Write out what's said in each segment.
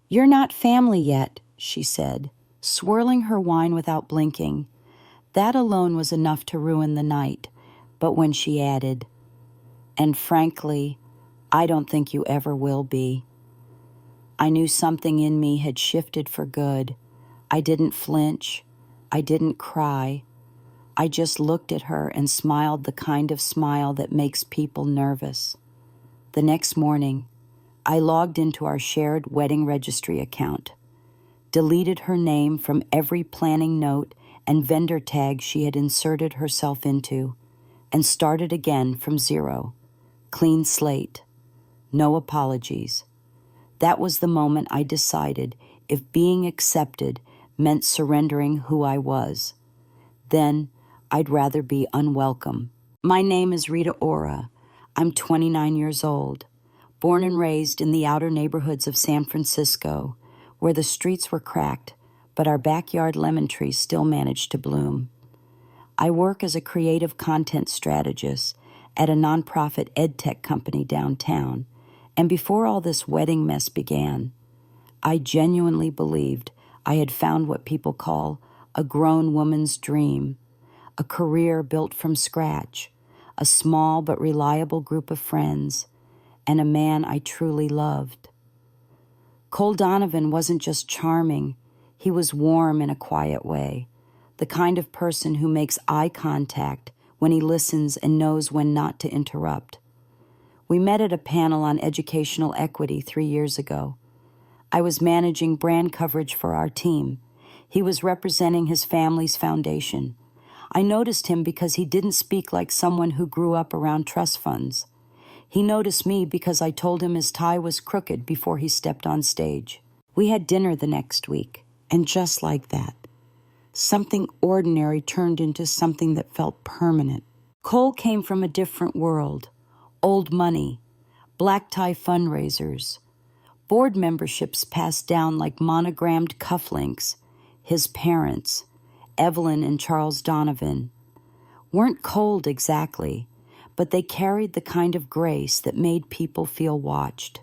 "You're not family yet," she said, swirling her wine without blinking. That alone was enough to ruin the night, but when she added, "And frankly, I don't think you ever will be," I knew something in me had shifted for good. I didn't flinch. I didn't cry. I just looked at her and smiled the kind of smile that makes people nervous. The next morning, I logged into our shared wedding registry account, deleted her name from every planning note and vendor tag she had inserted herself into, and started again from zero. Clean slate. No apologies. That was the moment I decided if being accepted meant surrendering who I was, then I'd rather be unwelcome. My name is Rita Ora. I'm 29 years old, born and raised in the outer neighborhoods of San Francisco, where the streets were cracked, but our backyard lemon trees still managed to bloom. I work as a creative content strategist at a nonprofit edtech company downtown, and before all this wedding mess began, I genuinely believed I had found what people call a grown woman's dream, a career built from scratch, a small but reliable group of friends, and a man I truly loved. Cole Donovan wasn't just charming, he was warm in a quiet way, the kind of person who makes eye contact when he listens and knows when not to interrupt. We met at a panel on educational equity 3 years ago. I was managing brand coverage for our team. He was representing his family's foundation. I noticed him because he didn't speak like someone who grew up around trust funds. He noticed me because I told him his tie was crooked before he stepped on stage. We had dinner the next week, and just like that, something ordinary turned into something that felt permanent. Cole came from a different world. Old money, black tie fundraisers, board memberships passed down like monogrammed cufflinks. His parents, Evelyn and Charles Donovan, weren't cold exactly, but they carried the kind of grace that made people feel watched.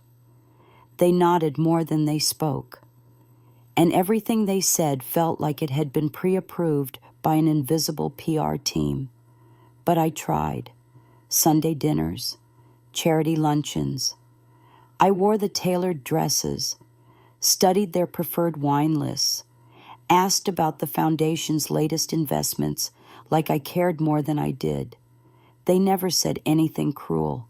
They nodded more than they spoke, and everything they said felt like it had been pre-approved by an invisible PR team. But I tried. Sunday dinners, charity luncheons. I wore the tailored dresses, studied their preferred wine lists, asked about the foundation's latest investments like I cared more than I did. They never said anything cruel.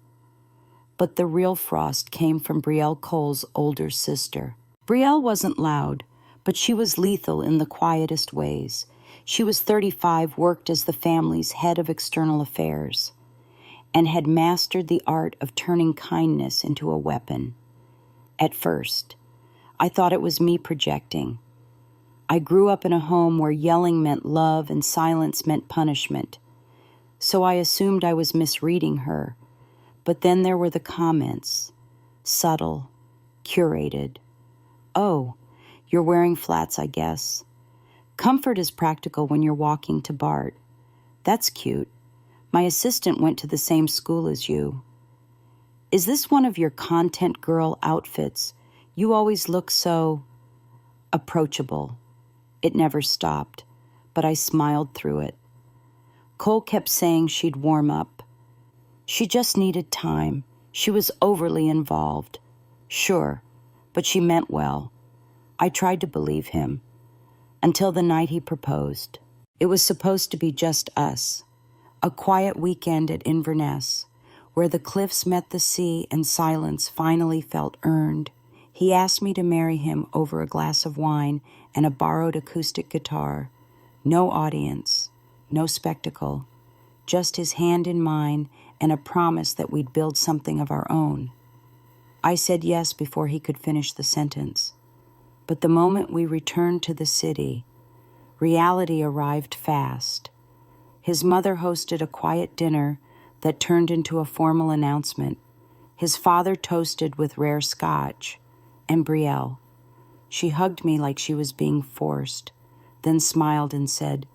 But the real frost came from Brielle Cole's older sister. Brielle wasn't loud, but she was lethal in the quietest ways. She was 35, worked as the family's head of external affairs, and had mastered the art of turning kindness into a weapon. At first, I thought it was me projecting. I grew up in a home where yelling meant love and silence meant punishment, so I assumed I was misreading her. But then there were the comments, subtle, curated. "Oh, you're wearing flats, I guess. Comfort is practical when you're walking to BART. That's cute. My assistant went to the same school as you. Is this one of your content girl outfits? You always look so approachable." It never stopped, but I smiled through it. Cole kept saying she'd warm up. She just needed time. She was overly involved. Sure, but she meant well. I tried to believe him, until the night he proposed. It was supposed to be just us. A quiet weekend at Inverness, where the cliffs met the sea and silence finally felt earned. He asked me to marry him over a glass of wine and a borrowed acoustic guitar. No audience, no spectacle, just his hand in mine and a promise that we'd build something of our own. I said yes before he could finish the sentence. But the moment we returned to the city, reality arrived fast. His mother hosted a quiet dinner that turned into a formal announcement. His father toasted with rare scotch, and Brielle. She hugged me like she was being forced, then smiled and said,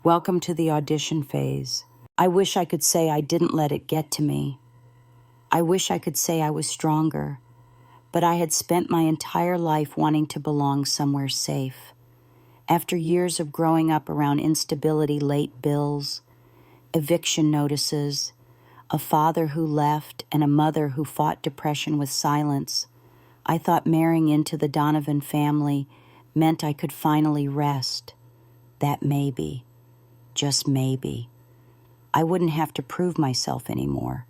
"Welcome to the audition phase." I wish I could say I didn't let it get to me. I wish I could say I was stronger, but I had spent my entire life wanting to belong somewhere safe. After years of growing up around instability, late bills, eviction notices, a father who left, and a mother who fought depression with silence, I thought marrying into the Donovan family meant I could finally rest. That maybe, just maybe, I wouldn't have to prove myself anymore.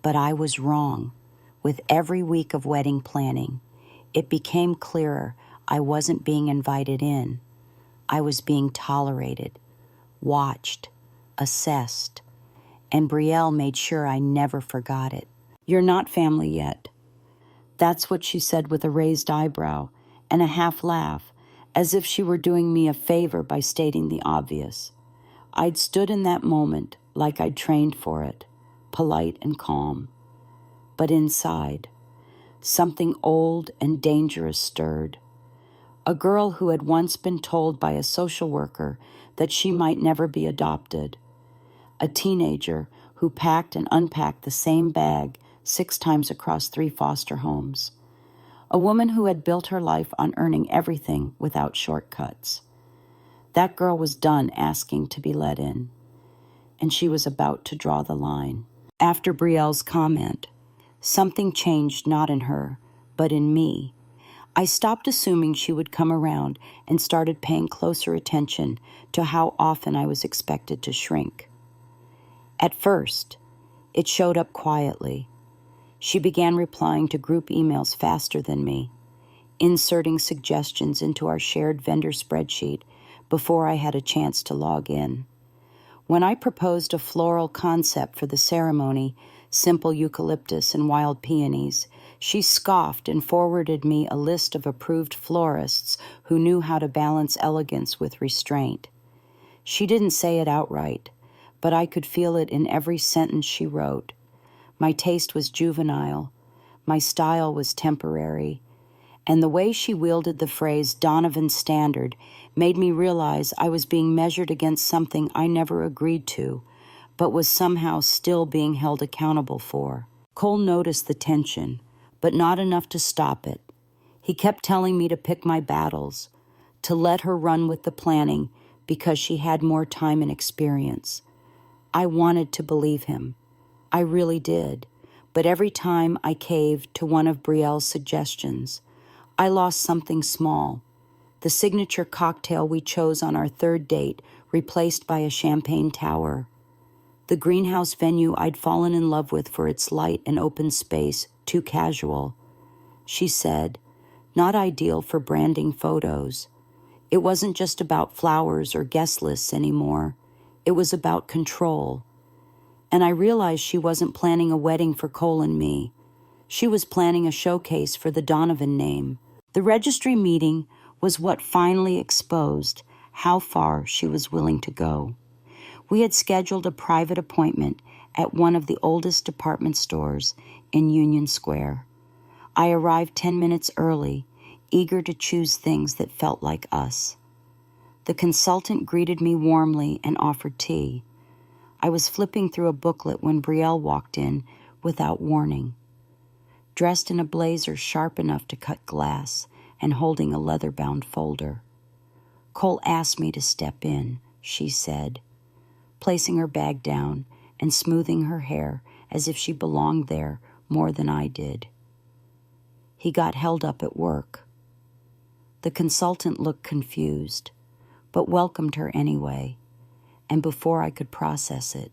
But I was wrong. With every week of wedding planning, it became clearer I wasn't being invited in. I was being tolerated, watched, assessed, and Brielle made sure I never forgot it. "You're not family yet." That's what she said with a raised eyebrow and a half laugh, as if she were doing me a favor by stating the obvious. I'd stood in that moment like I'd trained for it, polite and calm. But inside, something old and dangerous stirred. A girl who had once been told by a social worker that she might never be adopted. A teenager who packed and unpacked the same bag 6 times across 3 foster homes. A woman who had built her life on earning everything without shortcuts. That girl was done asking to be let in, and she was about to draw the line. After Brielle's comment, something changed not in her, but in me. I stopped assuming she would come around and started paying closer attention to how often I was expected to shrink. At first, it showed up quietly. She began replying to group emails faster than me, inserting suggestions into our shared vendor spreadsheet before I had a chance to log in. When I proposed a floral concept for the ceremony, simple eucalyptus and wild peonies, she scoffed and forwarded me a list of approved florists who knew how to balance elegance with restraint. She didn't say it outright, but I could feel it in every sentence she wrote. My taste was juvenile, my style was temporary, and the way she wielded the phrase Donovan Standard made me realize I was being measured against something I never agreed to, but was somehow still being held accountable for. Cole noticed the tension, but not enough to stop it. He kept telling me to pick my battles, to let her run with the planning because she had more time and experience. I wanted to believe him. I really did. But every time I caved to one of Brielle's suggestions, I lost something small. The signature cocktail we chose on our 3rd date replaced by a champagne tower. The greenhouse venue I'd fallen in love with for its light and open space, too casual. She said, not ideal for branding photos. It wasn't just about flowers or guest lists anymore. It was about control. And I realized she wasn't planning a wedding for Cole and me. She was planning a showcase for the Donovan name. The registry meeting was what finally exposed how far she was willing to go. We had scheduled a private appointment at one of the oldest department stores in Union Square. I arrived 10 minutes early, eager to choose things that felt like us. The consultant greeted me warmly and offered tea. I was flipping through a booklet when Brielle walked in without warning, dressed in a blazer sharp enough to cut glass and holding a leather-bound folder. Cole asked me to step in, she said, placing her bag down and smoothing her hair as if she belonged there more than I did. He got held up at work. The consultant looked confused, but welcomed her anyway, and before I could process it,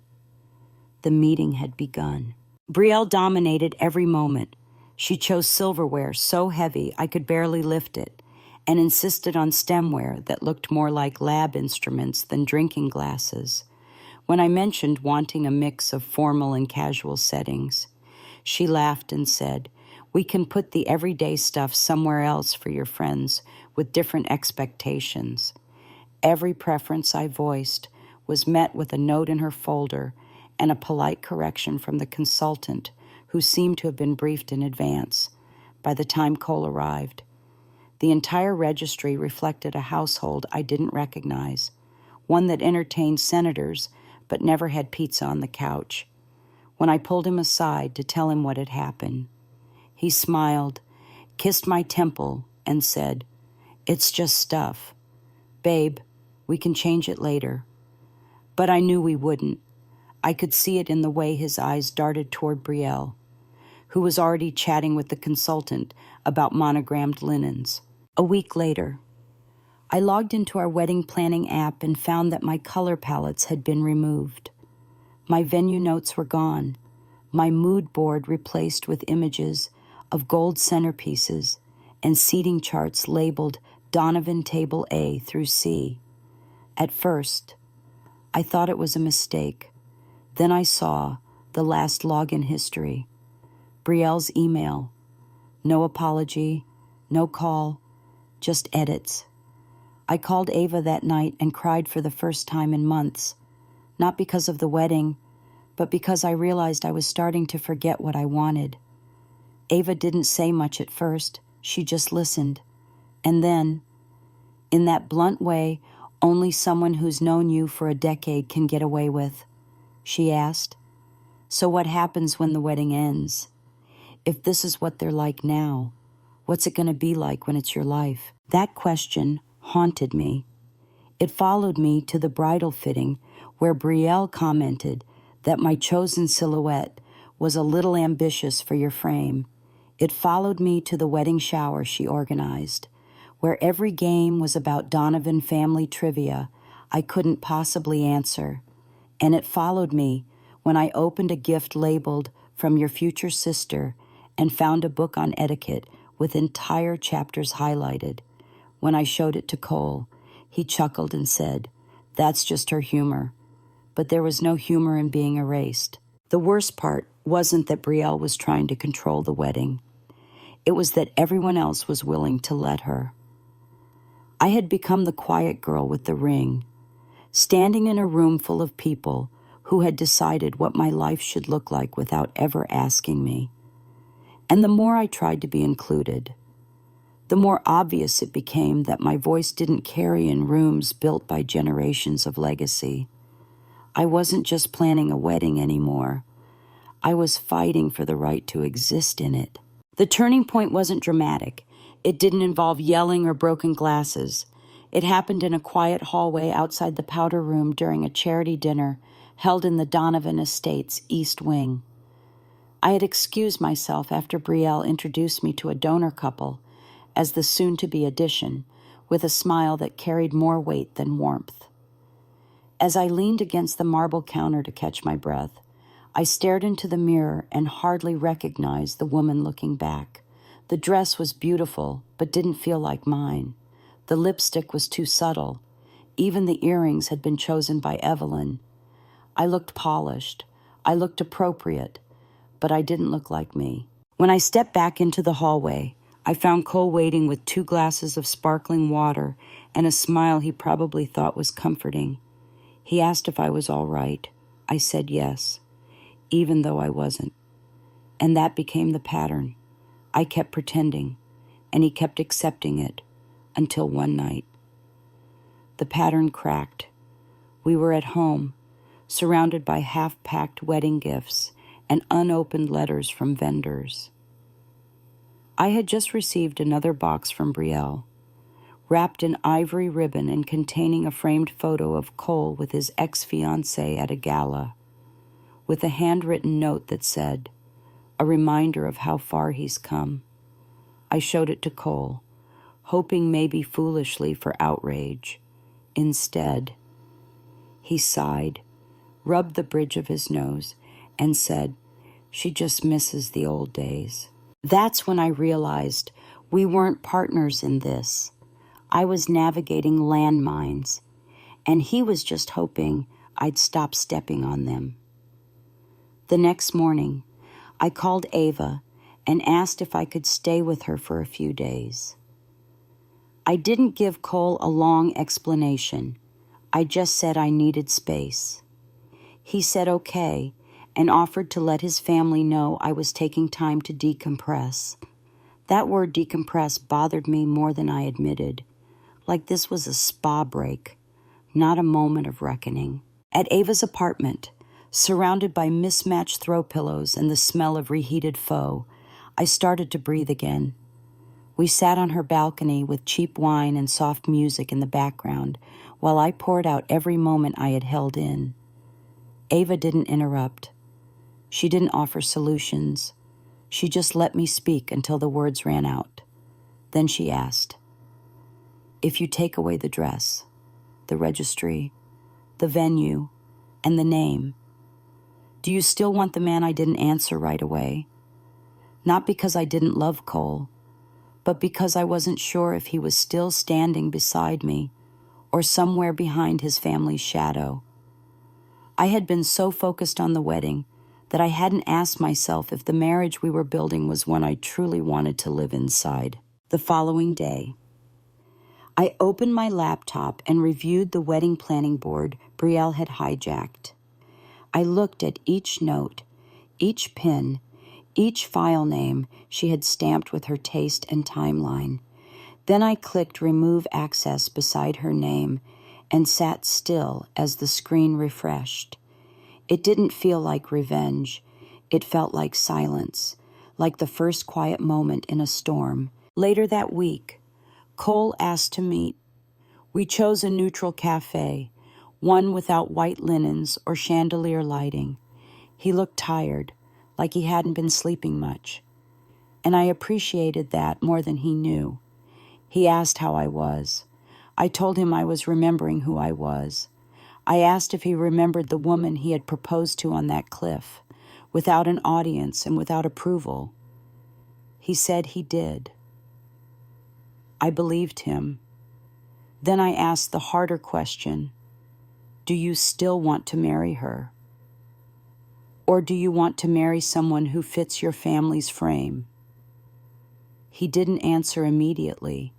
the meeting had begun. Brielle dominated every moment. She chose silverware so heavy I could barely lift it, and insisted on stemware that looked more like lab instruments than drinking glasses. When I mentioned wanting a mix of formal and casual settings, she laughed and said, "We can put the everyday stuff somewhere else for your friends with different expectations." Every preference I voiced was met with a note in her folder and a polite correction from the consultant, who seemed to have been briefed in advance. By the time Cole arrived, the entire registry reflected a household I didn't recognize, one that entertained senators but never had pizza on the couch. When I pulled him aside to tell him what had happened, he smiled kissed my temple, and said, "It's just stuff. Babe, we can change it later." But I knew we wouldn't. I could see it in the way his eyes darted toward Brielle, who was already chatting with the consultant about monogrammed linens. A week later, I logged into our wedding planning app and found that my color palettes had been removed. My venue notes were gone, my mood board replaced with images of gold centerpieces and seating charts labeled Donovan Table A through C. At first, I thought it was a mistake. Then I saw the last login history. Brielle's email. No apology, no call, just edits. I called Ava that night and cried for the first time in months, not because of the wedding, but because I realized I was starting to forget what I wanted. Ava didn't say much at first. She just listened. And then, in that blunt way only someone who's known you for a decade can get away with, she asked, "So what happens when the wedding ends? If this is what they're like now, what's it going to be like when it's your life?" That question haunted me. It followed me to the bridal fitting, where Brielle commented that my chosen silhouette was a little ambitious for your frame. It followed me to the wedding shower she organized, where every game was about Donovan family trivia I couldn't possibly answer. And it followed me when I opened a gift labeled "From Your Future Sister" and found a book on etiquette with entire chapters highlighted. When I showed it to Cole, he chuckled and said, "That's just her humor." But there was no humor in being erased. The worst part wasn't that Brielle was trying to control the wedding. It was that everyone else was willing to let her. I had become the quiet girl with the ring, standing in a room full of people who had decided what my life should look like without ever asking me. And the more I tried to be included, the more obvious it became that my voice didn't carry in rooms built by generations of legacy. I wasn't just planning a wedding anymore. I was fighting for the right to exist in it. The turning point wasn't dramatic. It didn't involve yelling or broken glasses. It happened in a quiet hallway outside the powder room during a charity dinner held in the Donovan Estate's East Wing. I had excused myself after Brielle introduced me to a donor couple as the soon-to-be addition, with a smile that carried more weight than warmth. As I leaned against the marble counter to catch my breath, I stared into the mirror and hardly recognized the woman looking back. The dress was beautiful, but didn't feel like mine. The lipstick was too subtle. Even the earrings had been chosen by Evelyn. I looked polished. I looked appropriate, but I didn't look like me. When I stepped back into the hallway, I found Cole waiting with 2 glasses of sparkling water and a smile he probably thought was comforting. He asked if I was all right. I said yes, even though I wasn't. And that became the pattern. I kept pretending, and he kept accepting it, until one night. The pattern cracked. We were at home, surrounded by half-packed wedding gifts and unopened letters from vendors. I had just received another box from Brielle, wrapped in ivory ribbon and containing a framed photo of Cole with his ex-fiancée at a gala, with a handwritten note that said, "A reminder of how far he's come." I showed it to Cole, hoping maybe foolishly for outrage. Instead, he sighed, rubbed the bridge of his nose, and said, "She just misses the old days." That's when I realized we weren't partners in this. I was navigating landmines, and he was just hoping I'd stop stepping on them. The next morning, I called Ava and asked if I could stay with her for a few days. I didn't give Cole a long explanation. I just said I needed space. He said okay and offered to let his family know I was taking time to decompress. That word decompress bothered me more than I admitted, like this was a spa break, not a moment of reckoning. At Ava's apartment, surrounded by mismatched throw pillows and the smell of reheated pho, I started to breathe again. We sat on her balcony with cheap wine and soft music in the background while I poured out every moment I had held in. Ava didn't interrupt. She didn't offer solutions. She just let me speak until the words ran out. Then she asked, "If you take away the dress, the registry, the venue, and the name, do you still want the man?" I didn't answer right away. Not because I didn't love Cole, but because I wasn't sure if he was still standing beside me or somewhere behind his family's shadow. I had been so focused on the wedding that I hadn't asked myself if the marriage we were building was one I truly wanted to live inside. The following day, I opened my laptop and reviewed the wedding planning board Brielle had hijacked. I looked at each note, each pin, each file name she had stamped with her taste and timeline. Then I clicked Remove Access beside her name and sat still as the screen refreshed. It didn't feel like revenge. It felt like silence, like the first quiet moment in a storm. Later that week, Cole asked to meet. We chose a neutral cafe, one without white linens or chandelier lighting. He looked tired, like he hadn't been sleeping much, and I appreciated that more than he knew. He asked how I was. I told him I was remembering who I was. I asked if he remembered the woman he had proposed to on that cliff, without an audience and without approval. He said he did. I believed him. Then I asked the harder question, do you still want to marry her? Or do you want to marry someone who fits your family's frame? He didn't answer immediately.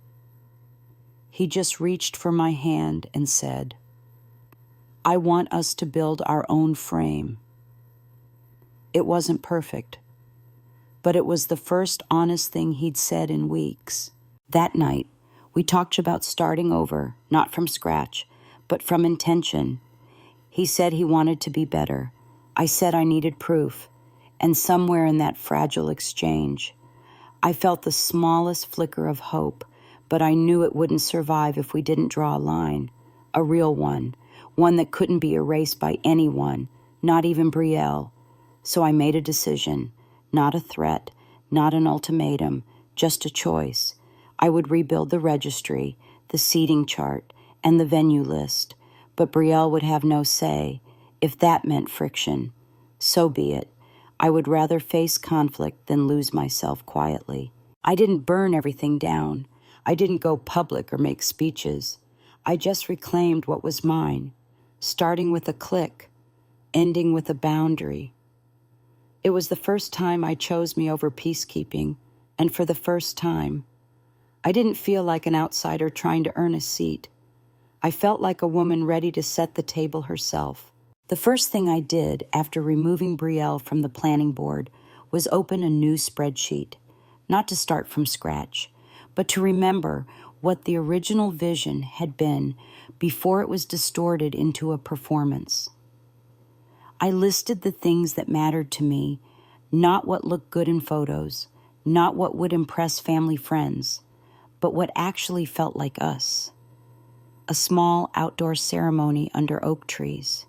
He just reached for my hand and said, I want us to build our own frame. It wasn't perfect, but it was the first honest thing he'd said in weeks. That night, we talked about starting over, not from scratch, but from intention. He said he wanted to be better. I said I needed proof, and somewhere in that fragile exchange, I felt the smallest flicker of hope, but I knew it wouldn't survive if we didn't draw a line, a real one that couldn't be erased by anyone, not even Brielle. So I made a decision, not a threat, not an ultimatum, just a choice. I would rebuild the registry, the seating chart, and the venue list, but Brielle would have no say. If that meant friction, so be it. I would rather face conflict than lose myself quietly. I didn't burn everything down. I didn't go public or make speeches. I just reclaimed what was mine, starting with a click, ending with a boundary. It was the first time I chose me over peacekeeping, and for the first time, I didn't feel like an outsider trying to earn a seat. I felt like a woman ready to set the table herself. The first thing I did after removing Brielle from the planning board was open a new spreadsheet, not to start from scratch, but to remember what the original vision had been before it was distorted into a performance. I listed the things that mattered to me, not what looked good in photos, not what would impress family friends, but what actually felt like us. A small outdoor ceremony under oak trees,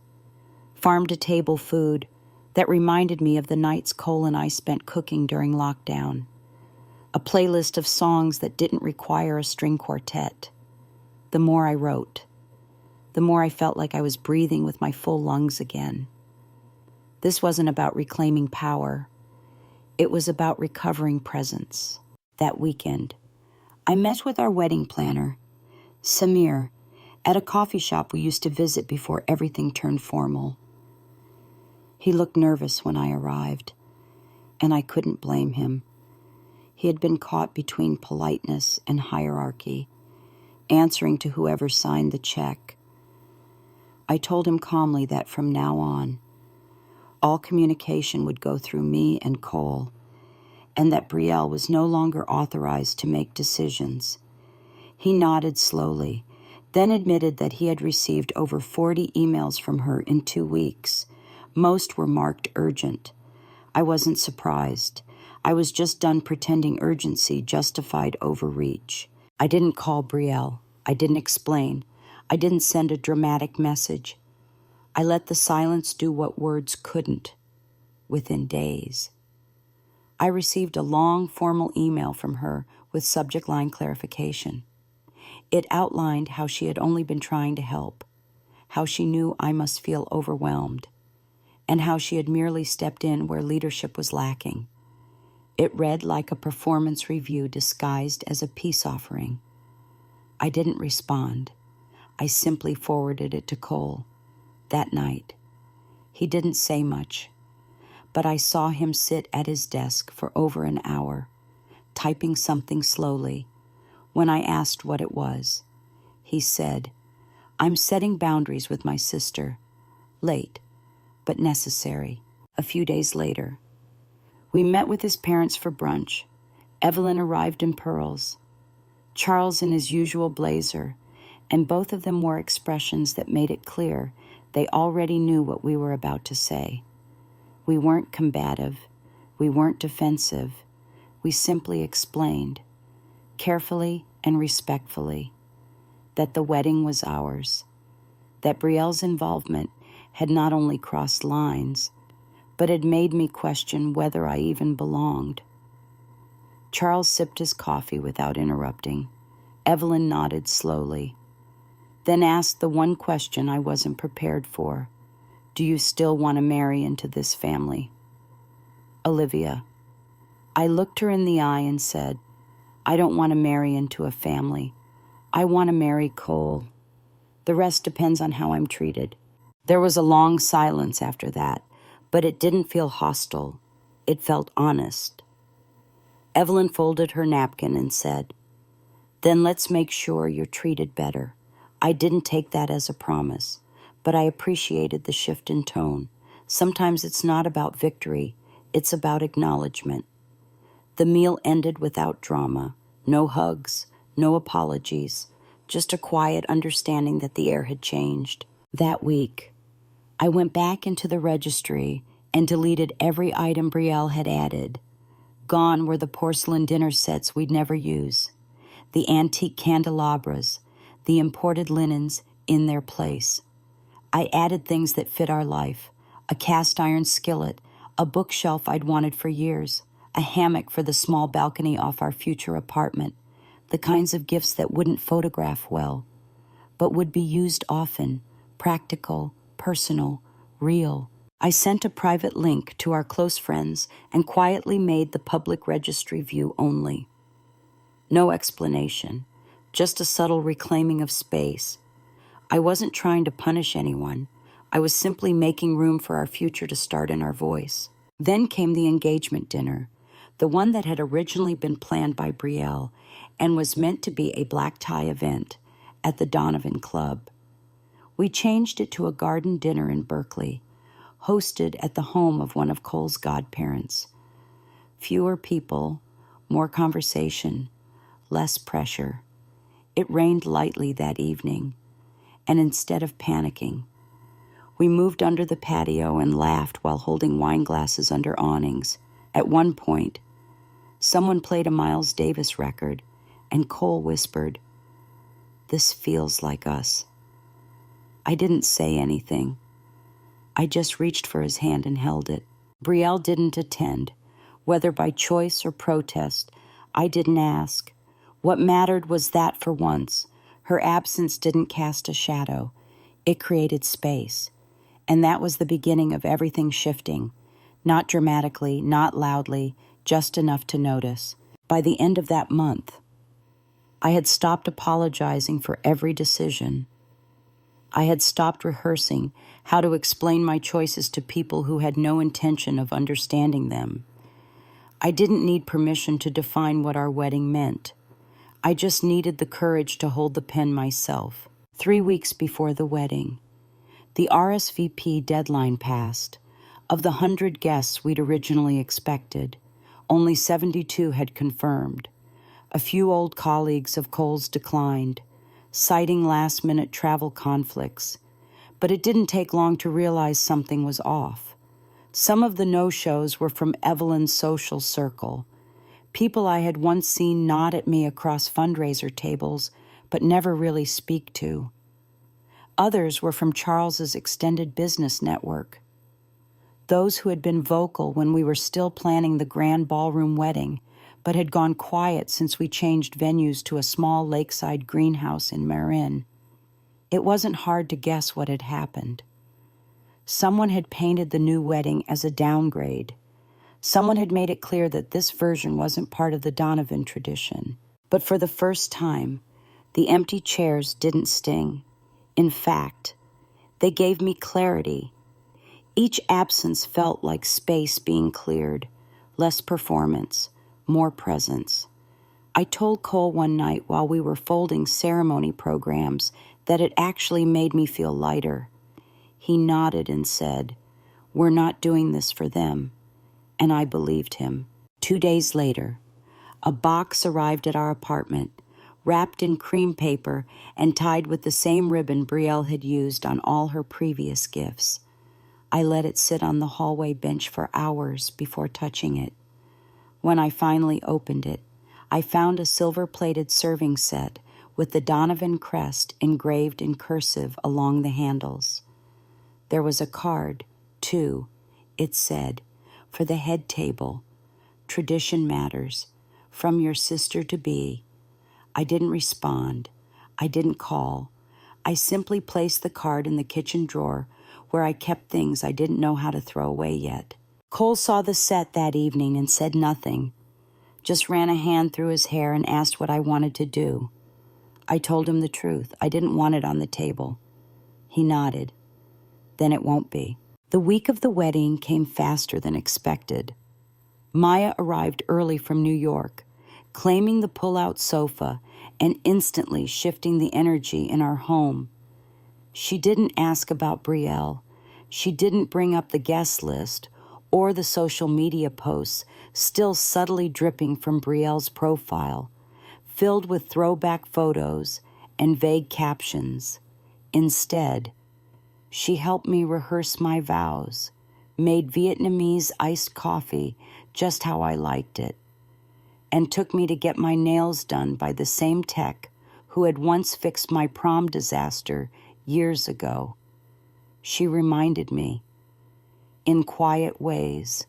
farm-to-table food that reminded me of the nights Cole and I spent cooking during lockdown, a playlist of songs that didn't require a string quartet. The more I wrote, the more I felt like I was breathing with my full lungs again. This wasn't about reclaiming power. It was about recovering presence. That weekend, I met with our wedding planner, Samir, at a coffee shop we used to visit before everything turned formal. He looked nervous when I arrived, and I couldn't blame him. He had been caught between politeness and hierarchy, answering to whoever signed the check. I told him calmly that from now on, all communication would go through me and Cole, and that Brielle was no longer authorized to make decisions. He nodded slowly, then admitted that he had received over 40 emails from her in 2 weeks. Most were marked urgent. I wasn't surprised. I was just done pretending urgency justified overreach. I didn't call Brielle. I didn't explain. I didn't send a dramatic message. I let the silence do what words couldn't. Within days, I received a long, formal email from her with subject line clarification. It outlined how she had only been trying to help, how she knew I must feel overwhelmed, and how she had merely stepped in where leadership was lacking. It read like a performance review disguised as a peace offering. I didn't respond. I simply forwarded it to Cole. That night, he didn't say much, but I saw him sit at his desk for over an hour, typing something slowly. When I asked what it was, he said, "I'm setting boundaries with my sister. Late, but necessary." A few days later, we met with his parents for brunch. Evelyn arrived in pearls, Charles in his usual blazer, and both of them wore expressions that made it clear they already knew what we were about to say. We weren't combative. We weren't defensive. We simply explained, carefully and respectfully, that the wedding was ours, that Brielle's involvement had not only crossed lines, but had made me question whether I even belonged. Charles sipped his coffee without interrupting. Evelyn nodded slowly, then asked the one question I wasn't prepared for. "Do you still want to marry into this family?" "Olivia." I looked her in the eye and said, "I don't want to marry into a family. I want to marry Cole. The rest depends on how I'm treated." There was a long silence after that, but it didn't feel hostile. It felt honest. Evelyn folded her napkin and said, "Then let's make sure you're treated better." I didn't take that as a promise, but I appreciated the shift in tone. Sometimes it's not about victory, it's about acknowledgement. The meal ended without drama. No hugs, no apologies, just a quiet understanding that the air had changed. That week, I went back into the registry and deleted every item Brielle had added. Gone were the porcelain dinner sets we'd never use, the antique candelabras, the imported linens in their place. I added things that fit our life, a cast iron skillet, a bookshelf I'd wanted for years, a hammock for the small balcony off our future apartment, the kinds of gifts that wouldn't photograph well, but would be used often, practical, personal, real. I sent a private link to our close friends and quietly made the public registry view only. No explanation, just a subtle reclaiming of space. I wasn't trying to punish anyone. I was simply making room for our future to start in our voice. Then came the engagement dinner, the one that had originally been planned by Brielle and was meant to be a black tie event at the Donovan Club. We changed it to a garden dinner in Berkeley, hosted at the home of one of Cole's godparents. Fewer people, more conversation, less pressure. It rained lightly that evening, and instead of panicking, we moved under the patio and laughed while holding wine glasses under awnings. At one point, someone played a Miles Davis record, and Cole whispered, "This feels like us." I didn't say anything. I just reached for his hand and held it. Brielle didn't attend. Whether by choice or protest, I didn't ask. What mattered was that for once, her absence didn't cast a shadow. It created space. And that was the beginning of everything shifting. Not dramatically, not loudly, just enough to notice. By the end of that month, I had stopped apologizing for every decision. I had stopped rehearsing how to explain my choices to people who had no intention of understanding them. I didn't need permission to define what our wedding meant. I just needed the courage to hold the pen myself. 3 weeks before the wedding, the RSVP deadline passed. Of the 100 guests we'd originally expected, only 72 had confirmed. A few old colleagues of Cole's declined, citing last-minute travel conflicts. But it didn't take long to realize something was off. Some of the no-shows were from Evelyn's social circle, people I had once seen nod at me across fundraiser tables but never really speak to. Others were from Charles's extended business network, those who had been vocal when we were still planning the grand ballroom wedding, but had gone quiet since we changed venues to a small lakeside greenhouse in Marin. It wasn't hard to guess what had happened. Someone had painted the new wedding as a downgrade. Someone had made it clear that this version wasn't part of the Donovan tradition. But for the first time, the empty chairs didn't sting. In fact, they gave me clarity. Each absence felt like space being cleared, less performance, more presence. I told Cole one night while we were folding ceremony programs that it actually made me feel lighter. He nodded and said, "We're not doing this for them." And I believed him. 2 days later, a box arrived at our apartment, wrapped in cream paper and tied with the same ribbon Brielle had used on all her previous gifts. I let it sit on the hallway bench for hours before touching it. When I finally opened it, I found a silver-plated serving set with the Donovan crest engraved in cursive along the handles. There was a card, too. It said, "For the head table, tradition matters, from your sister-to-be." I didn't respond. I didn't call. I simply placed the card in the kitchen drawer where I kept things I didn't know how to throw away yet. Cole saw the set that evening and said nothing, just ran a hand through his hair and asked what I wanted to do. I told him the truth. I didn't want it on the table. He nodded. "Then it won't be." The week of the wedding came faster than expected. Maya arrived early from New York, claiming the pull-out sofa and instantly shifting the energy in our home. She didn't ask about Brielle. She didn't bring up the guest list or the social media posts still subtly dripping from Brielle's profile, filled with throwback photos and vague captions. Instead, she helped me rehearse my vows, made Vietnamese iced coffee just how I liked it, and took me to get my nails done by the same tech who had once fixed my prom disaster years ago. She reminded me, in quiet ways,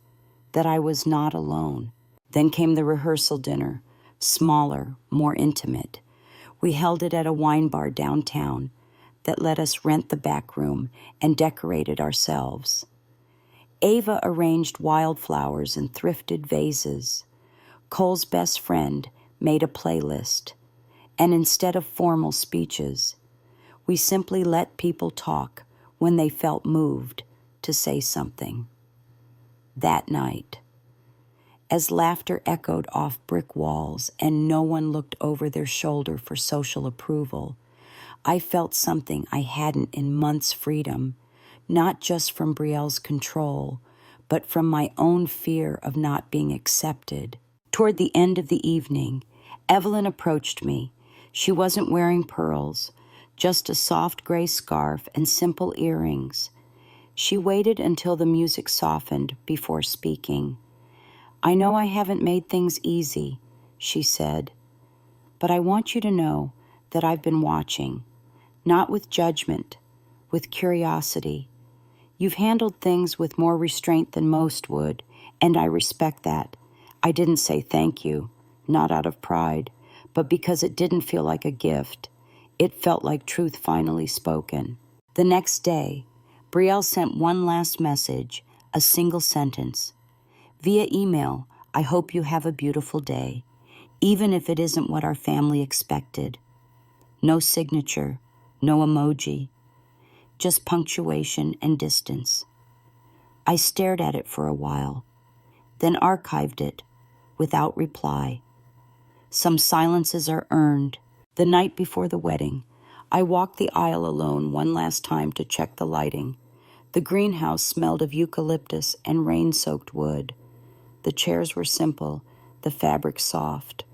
that I was not alone. Then came the rehearsal dinner, smaller, more intimate. We held it at a wine bar downtown that let us rent the back room and decorate it ourselves. Ava arranged wildflowers in thrifted vases. Cole's best friend made a playlist, and instead of formal speeches, we simply let people talk when they felt moved to say something. That night, as laughter echoed off brick walls and no one looked over their shoulder for social approval, I felt something I hadn't in months' freedom, not just from Brielle's control, but from my own fear of not being accepted. Toward the end of the evening, Evelyn approached me. She wasn't wearing pearls, just a soft gray scarf and simple earrings. She waited until the music softened before speaking. "I know I haven't made things easy," she said, "but I want you to know that I've been watching, not with judgment, with curiosity. You've handled things with more restraint than most would, and I respect that. I didn't say thank you, not out of pride, but because it didn't feel like a gift. It felt like truth finally spoken." The next day, Brielle sent one last message, a single sentence. "Via email, I hope you have a beautiful day, even if it isn't what our family expected." No signature, no emoji, just punctuation and distance. I stared at it for a while, then archived it without reply. Some silences are earned. The night before the wedding, I walked the aisle alone one last time to check the lighting. The greenhouse smelled of eucalyptus and rain-soaked wood. The chairs were simple, the fabric soft.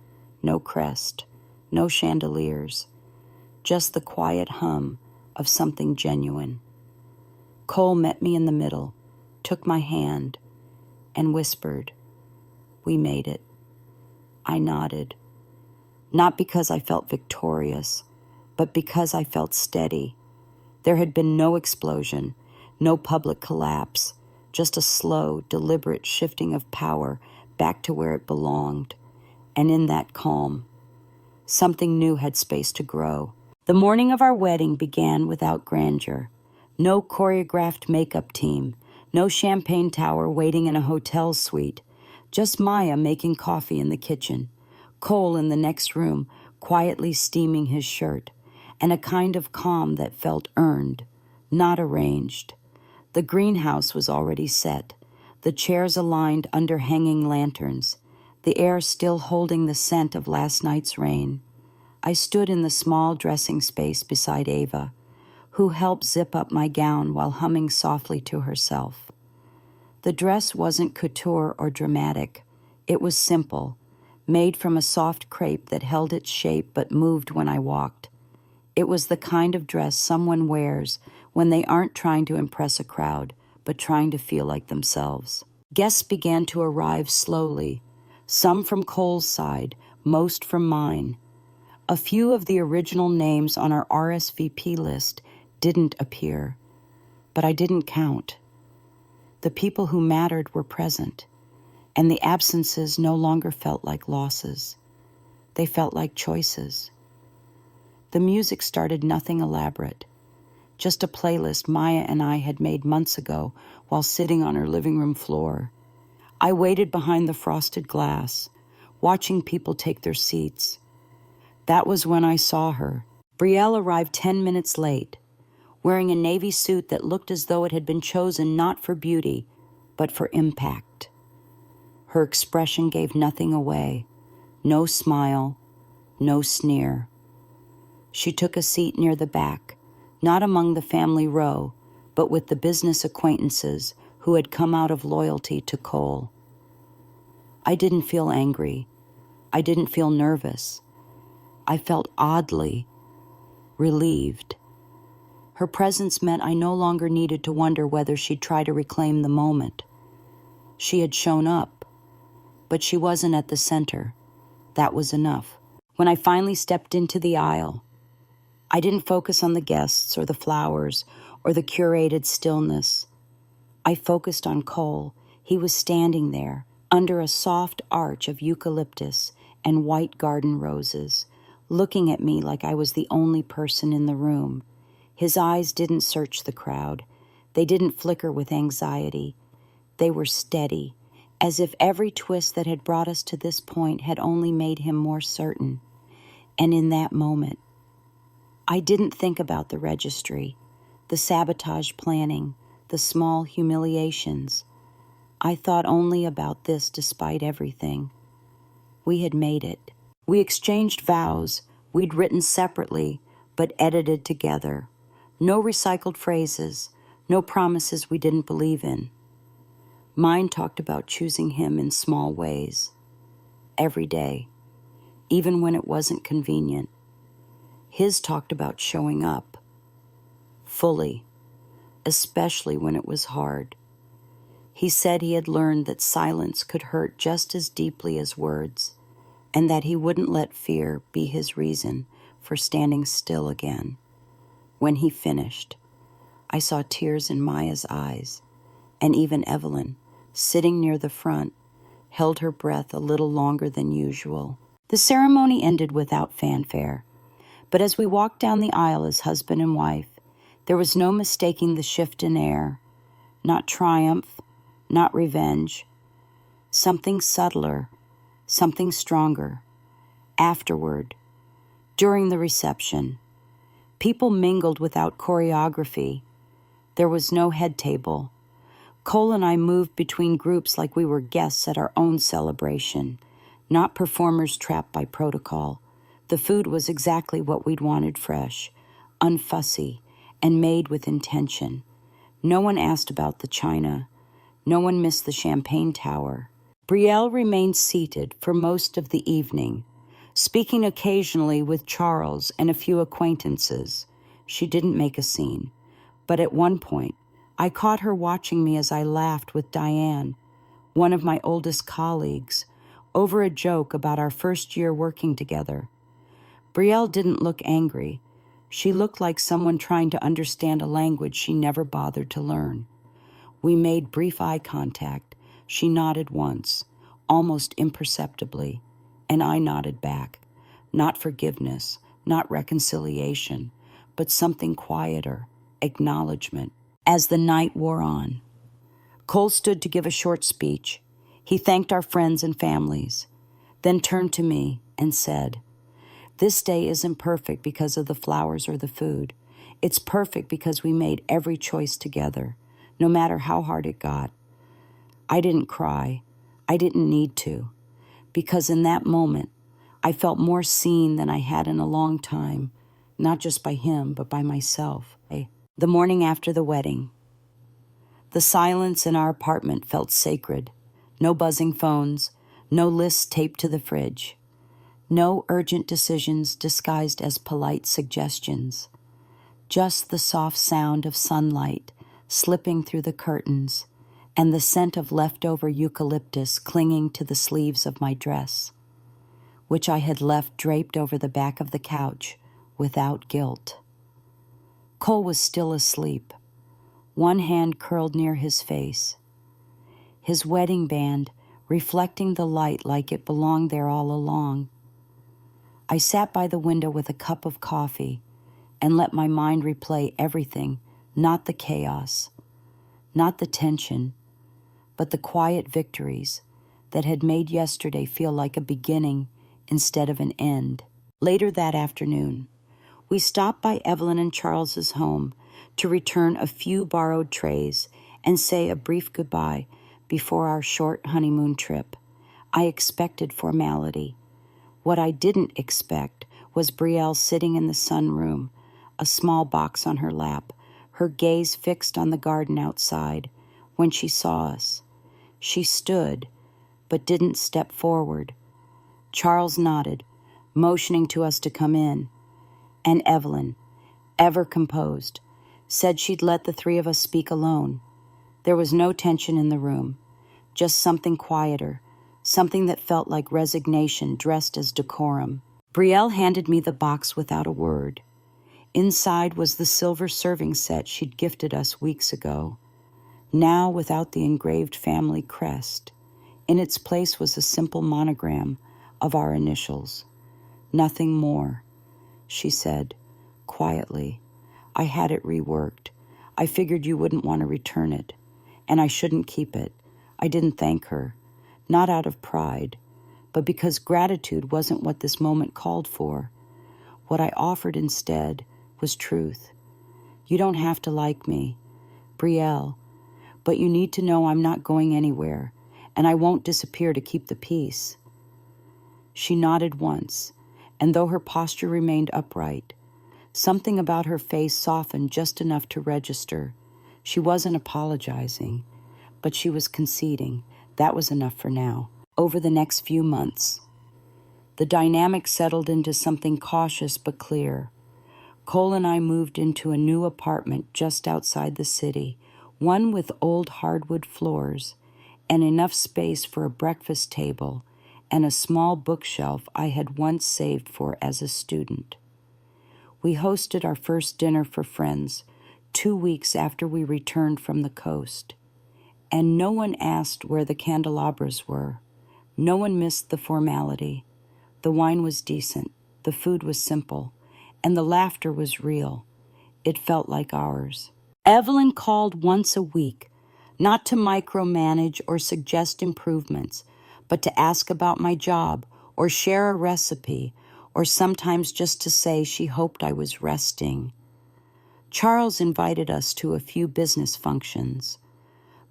No crest, no chandeliers, just the quiet hum of something genuine. Cole met me in the middle, took my hand, and whispered, "We made it." I nodded, not because I felt victorious, but because I felt steady. There had been no explosion, no public collapse, just a slow, deliberate shifting of power back to where it belonged. And in that calm, something new had space to grow. The morning of our wedding began without grandeur. No choreographed makeup team, no champagne tower waiting in a hotel suite, just Maya making coffee in the kitchen, Cole in the next room quietly steaming his shirt, and a kind of calm that felt earned, not arranged. The greenhouse was already set, the chairs aligned under hanging lanterns, the air still holding the scent of last night's rain. I stood in the small dressing space beside Ava, who helped zip up my gown while humming softly to herself. The dress wasn't couture or dramatic. It was simple, made from a soft crepe that held its shape but moved when I walked. It was the kind of dress someone wears when they aren't trying to impress a crowd, but trying to feel like themselves. Guests began to arrive slowly, some from Cole's side, most from mine. A few of the original names on our RSVP list didn't appear, but I didn't count. The people who mattered were present, and the absences no longer felt like losses. They felt like choices. The music started nothing elaborate, just a playlist Maya and I had made months ago while sitting on her living room floor. I waited behind the frosted glass, watching people take their seats. That was when I saw her. Brielle arrived 10 minutes late, wearing a navy suit that looked as though it had been chosen not for beauty, but for impact. Her expression gave nothing away, no smile, no sneer. She took a seat near the back, not among the family row, but with the business acquaintances who had come out of loyalty to Cole. I didn't feel angry. I didn't feel nervous. I felt oddly relieved. Her presence meant I no longer needed to wonder whether she'd try to reclaim the moment. She had shown up, but she wasn't at the center. That was enough. When I finally stepped into the aisle, I didn't focus on the guests or the flowers or the curated stillness. I focused on Cole. He was standing there, under a soft arch of eucalyptus and white garden roses, looking at me like I was the only person in the room. His eyes didn't search the crowd. They didn't flicker with anxiety. They were steady, as if every twist that had brought us to this point had only made him more certain. And in that moment, I didn't think about the registry, the sabotage planning, the small humiliations. I thought only about this despite everything. We had made it. We exchanged vows we'd written separately but edited together. No recycled phrases, no promises we didn't believe in. Mine talked about choosing him in small ways, every day, even when it wasn't convenient. His talked about showing up, fully, especially when it was hard. He said he had learned that silence could hurt just as deeply as words, and that he wouldn't let fear be his reason for standing still again. When he finished, I saw tears in Maya's eyes, and even Evelyn, sitting near the front, held her breath a little longer than usual. The ceremony ended without fanfare, but as we walked down the aisle as husband and wife, there was no mistaking the shift in air. Not triumph, not revenge. Something subtler, something stronger. Afterward, during the reception, people mingled without choreography. There was no head table. Cole and I moved between groups like we were guests at our own celebration, not performers trapped by protocol. The food was exactly what we'd wanted: fresh, unfussy, and made with intention. No one asked about the china. No one missed the champagne tower. Brielle remained seated for most of the evening, speaking occasionally with Charles and a few acquaintances. She didn't make a scene, but at one point, I caught her watching me as I laughed with Diane, one of my oldest colleagues, over a joke about our first year working together. Brielle didn't look angry. She looked like someone trying to understand a language she never bothered to learn. We made brief eye contact. She nodded once, almost imperceptibly, and I nodded back. Not forgiveness, not reconciliation, but something quieter, acknowledgement. As the night wore on, Cole stood to give a short speech. He thanked our friends and families, then turned to me and said, "This day isn't perfect because of the flowers or the food. It's perfect because we made every choice together, no matter how hard it got." I didn't cry. I didn't need to, because in that moment, I felt more seen than I had in a long time, not just by him, but by myself. The morning after the wedding, the silence in our apartment felt sacred. No buzzing phones, no lists taped to the fridge, no urgent decisions disguised as polite suggestions. Just the soft sound of sunlight slipping through the curtains and the scent of leftover eucalyptus clinging to the sleeves of my dress, which I had left draped over the back of the couch without guilt. Cole was still asleep, one hand curled near his face, his wedding band reflecting the light like it belonged there all along. I sat by the window with a cup of coffee and let my mind replay everything, not the chaos, not the tension, but the quiet victories that had made yesterday feel like a beginning instead of an end. Later that afternoon, we stopped by Evelyn and Charles's home to return a few borrowed trays and say a brief goodbye before our short honeymoon trip. I expected formality. What I didn't expect was Brielle sitting in the sunroom, a small box on her lap, her gaze fixed on the garden outside. When she saw us, she stood, but didn't step forward. Charles nodded, motioning to us to come in, and Evelyn, ever composed, said she'd let the three of us speak alone. There was no tension in the room, just something quieter, something that felt like resignation dressed as decorum. Brielle handed me the box without a word. Inside was the silver serving set she'd gifted us weeks ago, now without the engraved family crest. In its place was a simple monogram of our initials. "Nothing more," she said, quietly. "I had it reworked. I figured you wouldn't want to return it, and I shouldn't keep it." I didn't thank her, not out of pride, but because gratitude wasn't what this moment called for. What I offered instead was truth. "You don't have to like me, Brielle, but you need to know I'm not going anywhere, and I won't disappear to keep the peace." She nodded once, and though her posture remained upright, something about her face softened just enough to register. She wasn't apologizing, but she was conceding. That was enough for now. Over the next few months, the dynamic settled into something cautious but clear. Cole and I moved into a new apartment just outside the city, one with old hardwood floors and enough space for a breakfast table and a small bookshelf I had once saved for as a student. We hosted our first dinner for friends 2 weeks after we returned from the coast, and no one asked where the candelabras were. No one missed the formality. The wine was decent, the food was simple, and the laughter was real. It felt like ours. Evelyn called once a week, not to micromanage or suggest improvements, but to ask about my job or share a recipe, or sometimes just to say she hoped I was resting. Charles invited us to a few business functions,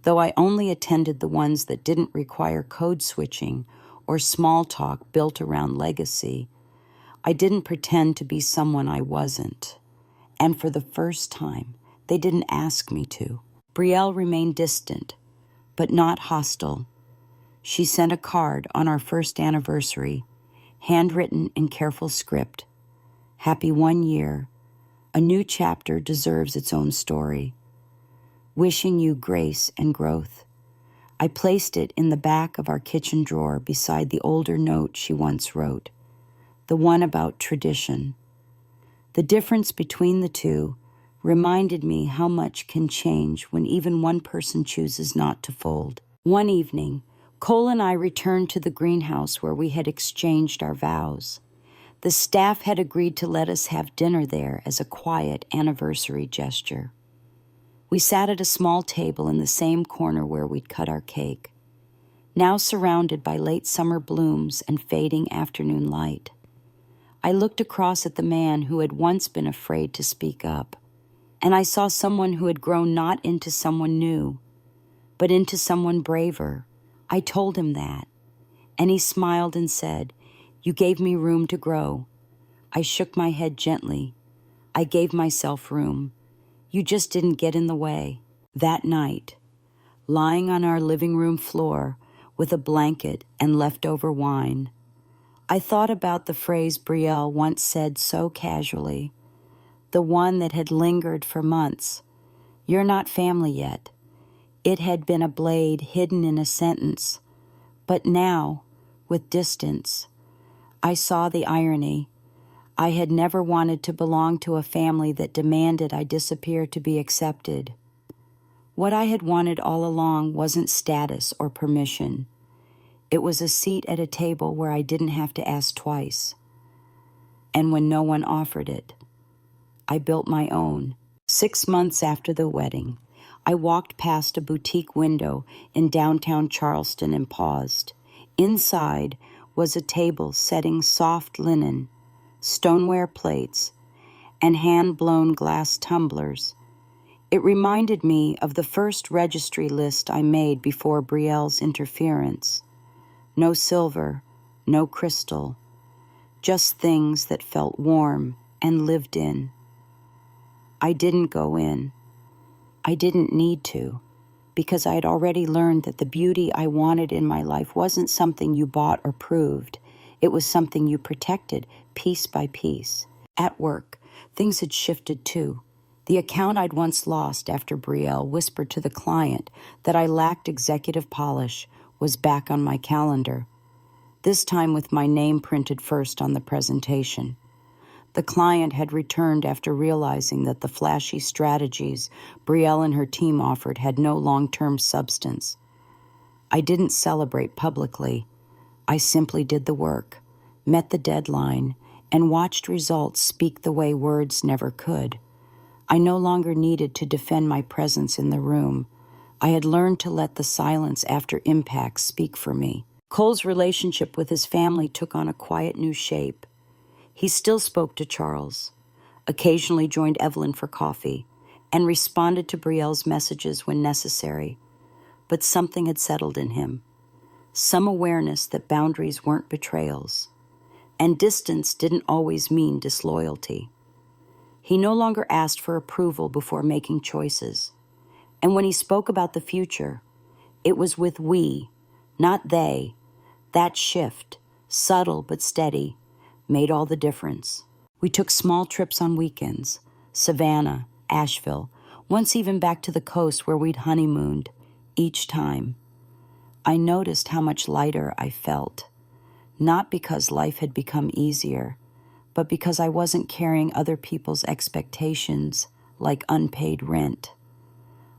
though I only attended the ones that didn't require code switching or small talk built around legacy. I didn't pretend to be someone I wasn't, and for the first time, they didn't ask me to. Brielle remained distant, but not hostile. She sent a card on our first anniversary, handwritten in careful script. "Happy 1 year. A new chapter deserves its own story." wishing you grace and growth. I placed it in the back of our kitchen drawer beside the older note she once wrote, the one about tradition. The difference between the two reminded me how much can change when even one person chooses not to fold. One evening, Cole and I returned to the greenhouse where we had exchanged our vows. The staff had agreed to let us have dinner there as a quiet anniversary gesture. We sat at a small table in the same corner where we'd cut our cake, now surrounded by late summer blooms and fading afternoon light. I looked across at the man who had once been afraid to speak up, and I saw someone who had grown not into someone new, but into someone braver. I told him that, and he smiled and said, "You gave me room to grow." I shook my head gently. I gave myself room. You just didn't get in the way. That night, lying on our living room floor with a blanket and leftover wine, I thought about the phrase Brielle once said so casually, the one that had lingered for months. "You're not family yet." It had been a blade hidden in a sentence, but now, with distance, I saw the irony. I had never wanted to belong to a family that demanded I disappear to be accepted. What I had wanted all along wasn't status or permission. It was a seat at a table where I didn't have to ask twice. And when no one offered it, I built my own. 6 months after the wedding, I walked past a boutique window in downtown Charleston and paused. Inside was a table setting soft linen, stoneware plates, and hand-blown glass tumblers. It reminded me of the first registry list I made before Brielle's interference. No silver, no crystal, just things that felt warm and lived in. I didn't go in. I didn't need to, because I had already learned that the beauty I wanted in my life wasn't something you bought or proved. It was something you protected piece by piece. At work, things had shifted too. The account I'd once lost after Brielle whispered to the client that I lacked executive polish was back on my calendar, this time with my name printed first on the presentation. The client had returned after realizing that the flashy strategies Brielle and her team offered had no long-term substance. I didn't celebrate publicly. I simply did the work, met the deadline, and watched results speak the way words never could. I no longer needed to defend my presence in the room. I had learned to let the silence after impact speak for me. Cole's relationship with his family took on a quiet new shape. He still spoke to Charles, occasionally joined Evelyn for coffee, and responded to Brielle's messages when necessary. But something had settled in him. Some awareness that boundaries weren't betrayals, and distance didn't always mean disloyalty. He no longer asked for approval before making choices, and when he spoke about the future, it was with we, not they. That shift, subtle but steady, made all the difference. We took small trips on weekends, Savannah, Asheville, once even back to the coast where we'd honeymooned, each time. I noticed how much lighter I felt, not because life had become easier, but because I wasn't carrying other people's expectations like unpaid rent.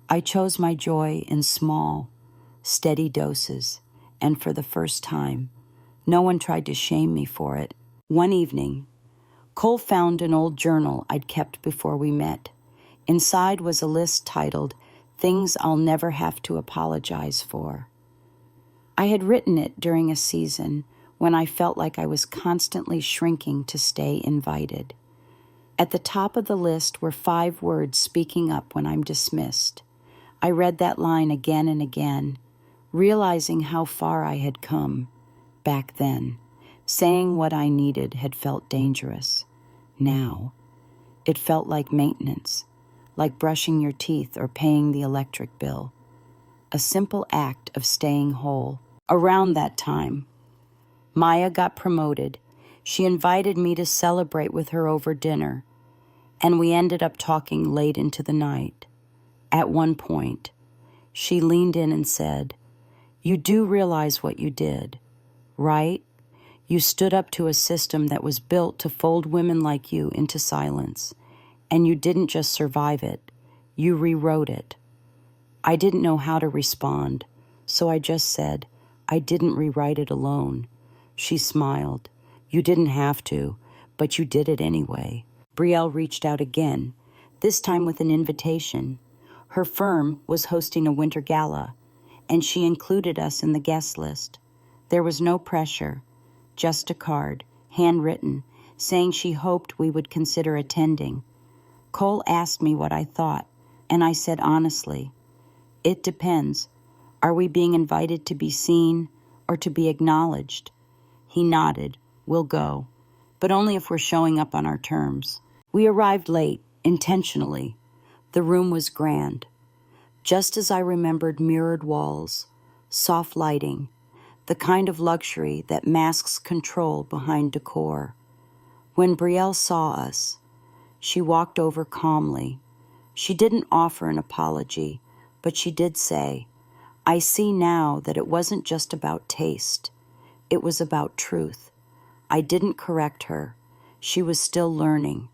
I chose my joy in small, steady doses, and for the first time, no one tried to shame me for it. One evening, Cole found an old journal I'd kept before we met. Inside was a list titled, "Things I'll Never Have to Apologize For." I had written it during a season when I felt like I was constantly shrinking to stay invited. At the top of the list were 5 words speaking up when I'm dismissed. I read that line again and again, realizing how far I had come back then. Saying what I needed had felt dangerous. Now, it felt like maintenance, like brushing your teeth or paying the electric bill. A simple act of staying whole. Around that time, Maya got promoted. She invited me to celebrate with her over dinner, and we ended up talking late into the night. At one point, she leaned in and said, "You do realize what you did, right? You stood up to a system that was built to fold women like you into silence, and you didn't just survive it, you rewrote it." I didn't know how to respond, so I just said, "I didn't rewrite it alone." She smiled. "You didn't have to, but you did it anyway." Brielle reached out again, this time with an invitation. Her firm was hosting a winter gala, and she included us in the guest list. There was no pressure, just a card, handwritten, saying she hoped we would consider attending. Cole asked me what I thought, and I said honestly, "It depends. Are we being invited to be seen or to be acknowledged?" He nodded. "We'll go, but only if we're showing up on our terms." We arrived late, intentionally. The room was grand, just as I remembered: mirrored walls, soft lighting, the kind of luxury that masks control behind decor. When Brielle saw us, she walked over calmly. She didn't offer an apology, but she did say, "I see now that it wasn't just about taste. It was about truth." I didn't correct her. She was still learning,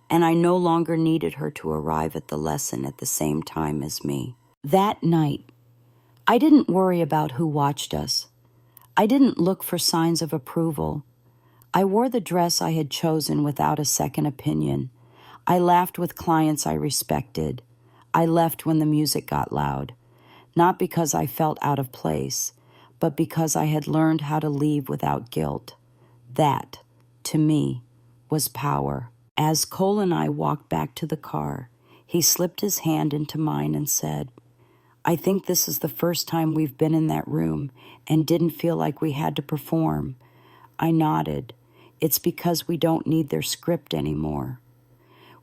and I no longer needed her to arrive at the lesson at the same time as me. That night, I didn't worry about who watched us. I didn't look for signs of approval. I wore the dress I had chosen without a second opinion. I laughed with clients I respected. I left when the music got loud, not because I felt out of place, but because I had learned how to leave without guilt. That, to me, was power. As Cole and I walked back to the car, he slipped his hand into mine and said, "I think this is the first time we've been in that room and didn't feel like we had to perform." I nodded. "It's because we don't need their script anymore."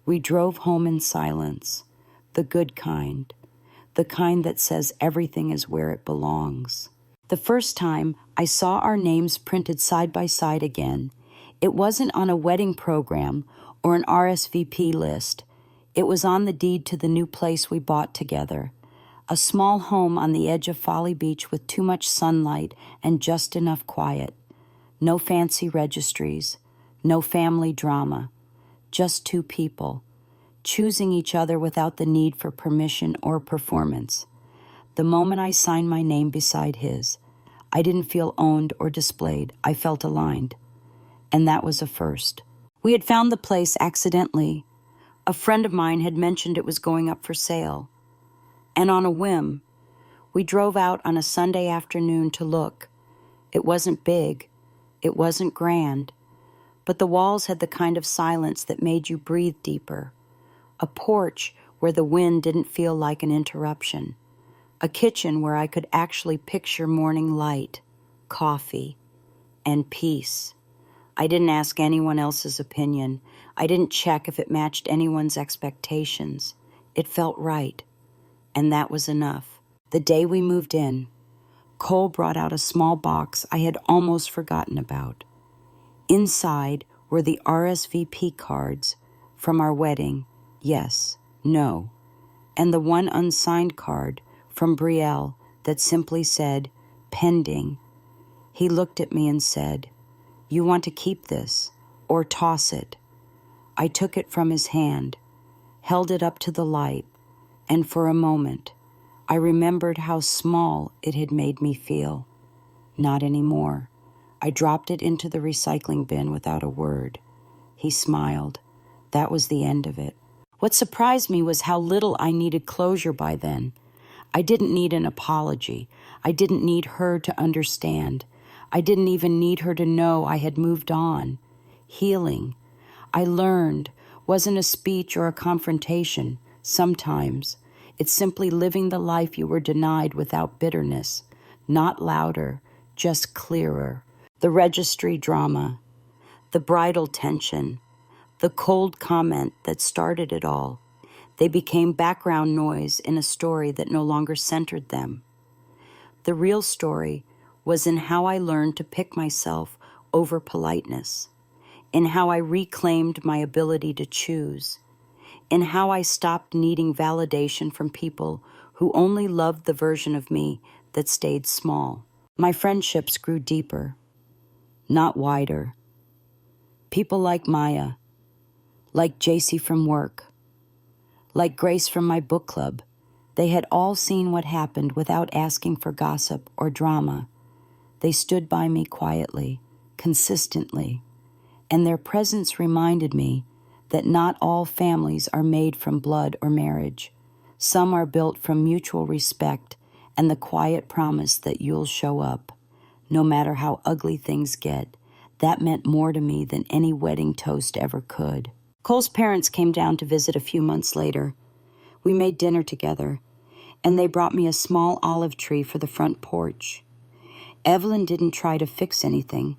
We drove home in silence, the good kind, the kind that says everything is where it belongs. The first time I saw our names printed side by side again, it wasn't on a wedding program or an RSVP list. It was on the deed to the new place we bought together, a small home on the edge of Folly Beach with too much sunlight and just enough quiet. No fancy registries, no family drama, just two people, choosing each other without the need for permission or performance. The moment I signed my name beside his, I didn't feel owned or displayed. I felt aligned. And that was a first. We had found the place accidentally. A friend of mine had mentioned it was going up for sale. And on a whim, we drove out on a Sunday afternoon to look. It wasn't big. It wasn't grand. But the walls had the kind of silence that made you breathe deeper. A porch where the wind didn't feel like an interruption. A kitchen where I could actually picture morning light, coffee, and peace. I didn't ask anyone else's opinion. I didn't check if it matched anyone's expectations. It felt right, and that was enough. The day we moved in, Cole brought out a small box I had almost forgotten about. Inside were the RSVP cards from our wedding, yes, no, and the one unsigned card from Brielle that simply said, "Pending." He looked at me and said, "You want to keep this, or toss it?" I took it from his hand, held it up to the light, and for a moment, I remembered how small it had made me feel. Not anymore. I dropped it into the recycling bin without a word. He smiled. That was the end of it. What surprised me was how little I needed closure by then. I didn't need an apology. I didn't need her to understand. I didn't even need her to know I had moved on. Healing, I learned, wasn't a speech or a confrontation. Sometimes it's simply living the life you were denied without bitterness. Not louder, just clearer. The registry drama, the bridal tension, the cold comment that started it all. They became background noise in a story that no longer centered them. The real story was in how I learned to pick myself over politeness, in how I reclaimed my ability to choose, in how I stopped needing validation from people who only loved the version of me that stayed small. My friendships grew deeper, not wider. People like Maya, like JC from work, like Grace from my book club, they had all seen what happened without asking for gossip or drama. They stood by me quietly, consistently, and their presence reminded me that not all families are made from blood or marriage. Some are built from mutual respect and the quiet promise that you'll show up, no matter how ugly things get. That meant more to me than any wedding toast ever could. Cole's parents came down to visit a few months later. We made dinner together, and they brought me a small olive tree for the front porch. Evelyn didn't try to fix anything,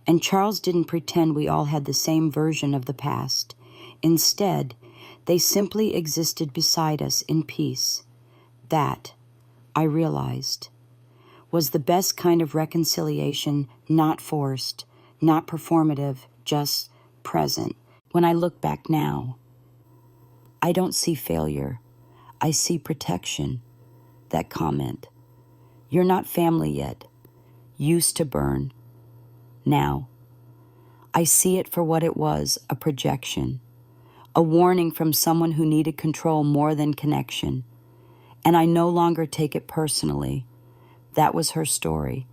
and Charles didn't pretend we all had the same version of the past. Instead, they simply existed beside us in peace. That, I realized, was the best kind of reconciliation, not forced, not performative, just present. When I look back now, I don't see failure. I see protection. That comment, "You're not family yet," used to burn. Now, I see it for what it was, a projection, a warning from someone who needed control more than connection. And I no longer take it personally. That was her story,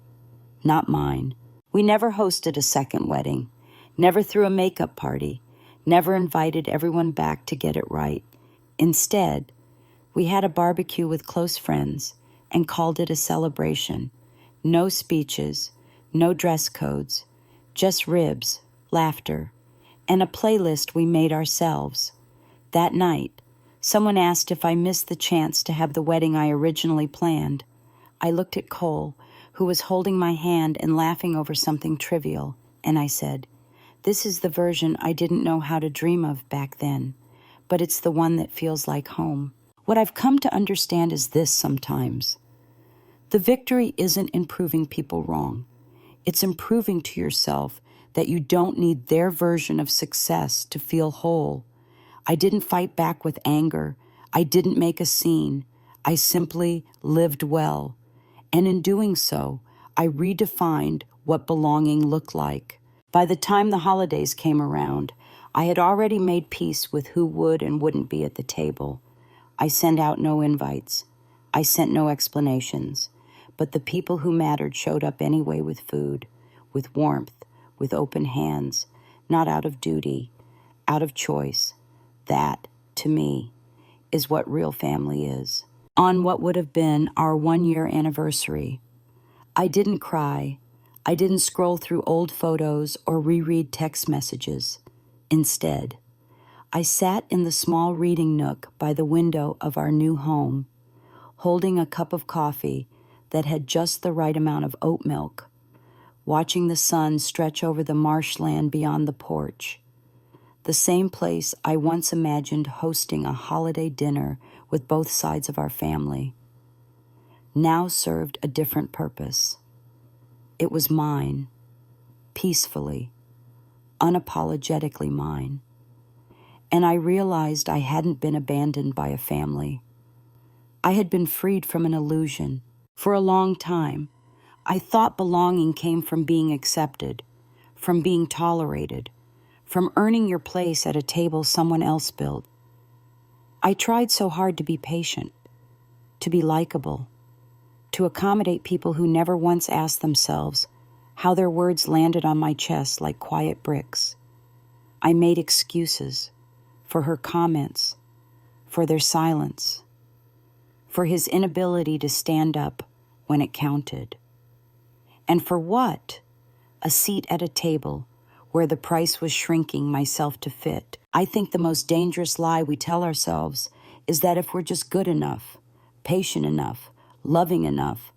not mine. We never hosted a second wedding, never threw a makeup party, never invited everyone back to get it right. Instead, we had a barbecue with close friends and called it a celebration. No speeches, no dress codes, just ribs, laughter, and a playlist we made ourselves. That night, someone asked if I missed the chance to have the wedding I originally planned. I looked at Cole, who was holding my hand and laughing over something trivial, and I said, "This is the version I didn't know how to dream of back then, but it's the one that feels like home." What I've come to understand is this sometimes. The victory isn't in proving people wrong. It's in proving to yourself that you don't need their version of success to feel whole. I didn't fight back with anger. I didn't make a scene. I simply lived well. And in doing so, I redefined what belonging looked like. By the time the holidays came around, I had already made peace with who would and wouldn't be at the table. I sent out no invites. I sent no explanations. But the people who mattered showed up anyway with food, with warmth, with open hands, not out of duty, out of choice. That, to me, is what real family is. On what would have been our 1-year anniversary, I didn't cry. I didn't scroll through old photos or reread text messages. Instead, I sat in the small reading nook by the window of our new home, holding a cup of coffee that had just the right amount of oat milk, watching the sun stretch over the marshland beyond the porch, the same place I once imagined hosting a holiday dinner with both sides of our family, now served a different purpose. It was mine, peacefully, unapologetically mine. And I realized I hadn't been abandoned by a family. I had been freed from an illusion. For a long time, I thought belonging came from being accepted, from being tolerated, from earning your place at a table someone else built. I tried so hard to be patient, to be likable, to accommodate people who never once asked themselves how their words landed on my chest like quiet bricks. I made excuses for her comments, for their silence, for his inability to stand up when it counted. And for what? A seat at a table where the price was shrinking myself to fit. I think the most dangerous lie we tell ourselves is that if we're just good enough, patient enough, loving enough,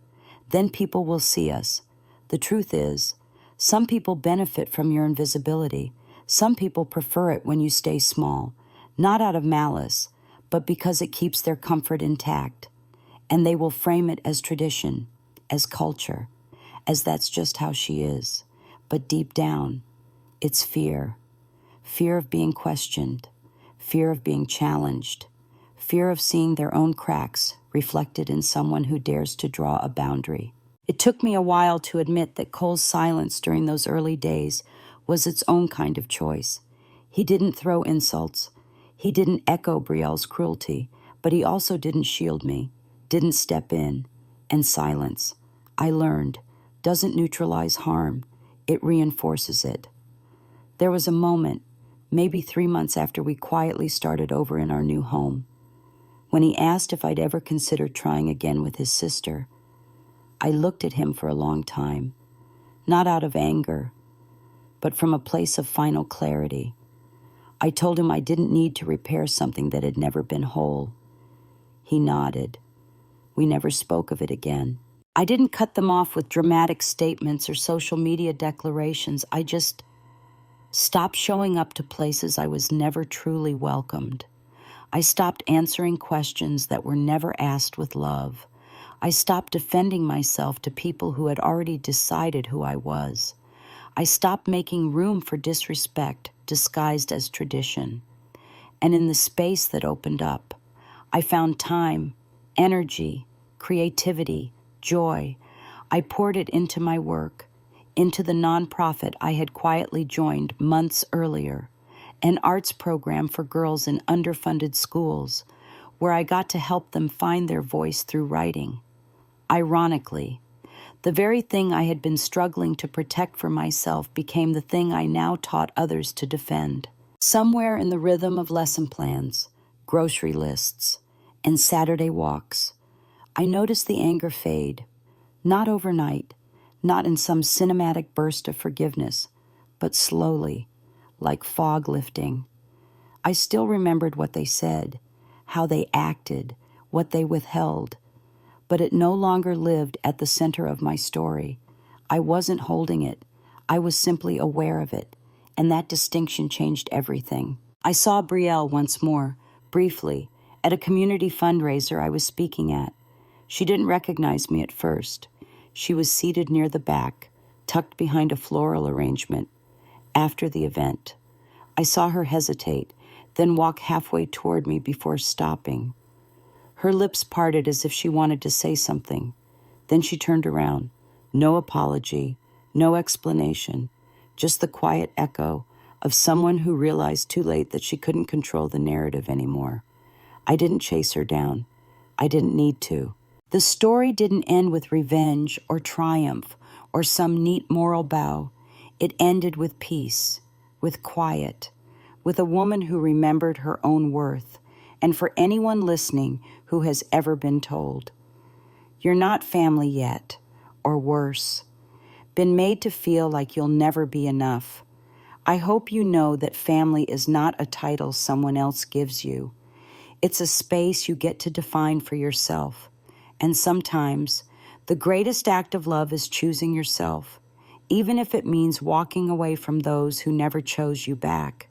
then people will see us. The truth is, some people benefit from your invisibility. Some people prefer it when you stay small, not out of malice, but because it keeps their comfort intact. And they will frame it as tradition, as culture, as that's just how she is. But deep down, it's fear. Fear of being questioned. fear of being challenged, fear of seeing their own cracks reflected in someone who dares to draw a boundary. It took me a while to admit that Cole's silence during those early days was its own kind of choice. He didn't throw insults. He didn't echo Brielle's cruelty, but he also didn't shield me, didn't step in. And silence, I learned, doesn't neutralize harm. It reinforces it. There was a moment, maybe 3 months after we quietly started over in our new home, when he asked if I'd ever considered trying again with his sister. I looked at him for a long time, not out of anger, but from a place of final clarity. I told him I didn't need to repair something that had never been whole. He nodded. We never spoke of it again. I didn't cut them off with dramatic statements or social media declarations. I just stopped showing up to places I was never truly welcomed. I stopped answering questions that were never asked with love. I stopped defending myself to people who had already decided who I was. I stopped making room for disrespect disguised as tradition. And in the space that opened up, I found time, energy, creativity, joy. I poured it into my work, into the nonprofit I had quietly joined months earlier, an arts program for girls in underfunded schools, where I got to help them find their voice through writing. Ironically, the very thing I had been struggling to protect for myself became the thing I now taught others to defend. Somewhere in the rhythm of lesson plans, grocery lists, and Saturday walks, I noticed the anger fade, not overnight, not in some cinematic burst of forgiveness, but slowly, like fog lifting. I still remembered what they said, how they acted, what they withheld, but it no longer lived at the center of my story. I wasn't holding it. I was simply aware of it, and that distinction changed everything. I saw Brielle once more, briefly, at a community fundraiser I was speaking at. She didn't recognize me at first. She was seated near the back, tucked behind a floral arrangement. After the event, I saw her hesitate, then walk halfway toward me before stopping. Her lips parted as if she wanted to say something. Then she turned around. No apology, no explanation, just the quiet echo of someone who realized too late that she couldn't control the narrative anymore. I didn't chase her down. I didn't need to. The story didn't end with revenge or triumph or some neat moral bow. It ended with peace, with quiet, with a woman who remembered her own worth, and for anyone listening who has ever been told, "You're not family yet," or worse, been made to feel like you'll never be enough. I hope you know that family is not a title someone else gives you. It's a space you get to define for yourself. And sometimes, the greatest act of love is choosing yourself, even if it means walking away from those who never chose you back.